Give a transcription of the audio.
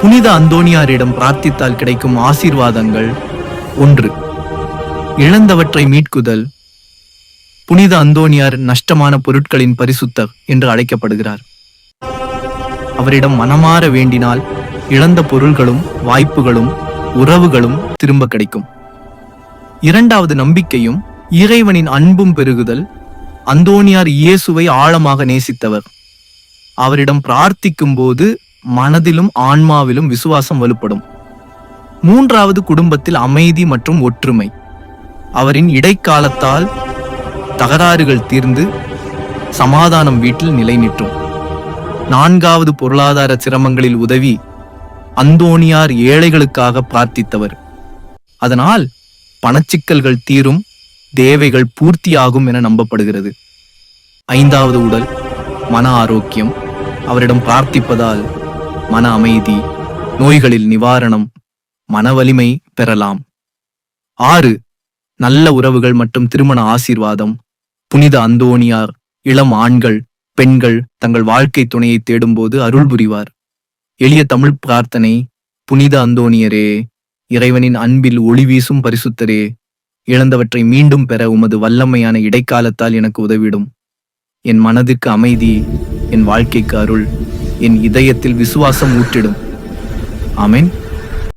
புனித அந்தோணியாரிடம் பிரார்த்தித்தால் கிடைக்கும் ஆசீர்வாதங்கள். 1. இழந்தவற்றை மீட்குதல். புனித அந்தோணியார் நஷ்டமான பொருட்களின் பரிசுத்தர் என்று அழைக்கப்படுகிறார். அவரிடம் மனமாற வேண்டினால் இழந்த பொருள்களும் வாய்ப்புகளும் உறவுகளும் திரும்ப கிடைக்கும். 2. நம்பிக்கையும் இறைவனின் அன்பும் பெருகுதல். அந்தோணியார் இயேசுவை ஆழமாக நேசித்தவர். அவரிடம் பிரார்த்திக்கும் போது மனதிலும் ஆன்மாவிலும் விசுவாசம் வலுப்படும். 3. குடும்பத்தில் அமைதி மற்றும் ஒற்றுமை. அவரின் இடைக்காலத்தால் தகராறுகள் தீர்ந்து சமாதானம் வீட்டில் நிலைநிற்றும். 4. பொருளாதார சிரமங்களில் உதவி. அந்தோணியார் ஏழைகளுக்காக பிரார்த்தித்தவர். அதனால் பணச்சிக்கல்கள் தீரும், தேவைகள் பூர்த்தியாகும் என நம்பப்படுகிறது. 5. உடல் மன ஆரோக்கியம். அவரிடம் பிரார்த்திப்பதால் மன அமைதி, நோய்களில் நிவாரணம், மன வலிமை பெறலாம். 6. நல்ல உறவுகள் மற்றும் திருமண ஆசீர்வாதம். புனித அந்தோணியார் இளம் ஆண்கள் பெண்கள் தங்கள் வாழ்க்கை துணையை தேடும்போது அருள் புரிவார். எளிய தமிழ் பிரார்த்தனை. புனித அந்தோணியரே, இறைவனின் அன்பில் ஒளி வீசும் பரிசுத்தரே, இழந்தவற்றை மீண்டும் பெற உமது வல்லமையான இடைக்காலத்தால் எனக்கு உதவிடும். என் மனதுக்கு அமைதி, என் வாழ்க்கைக்கு அருள், என் இதயத்தில் விசுவாசம் ஊற்றிடும். ஆமென்.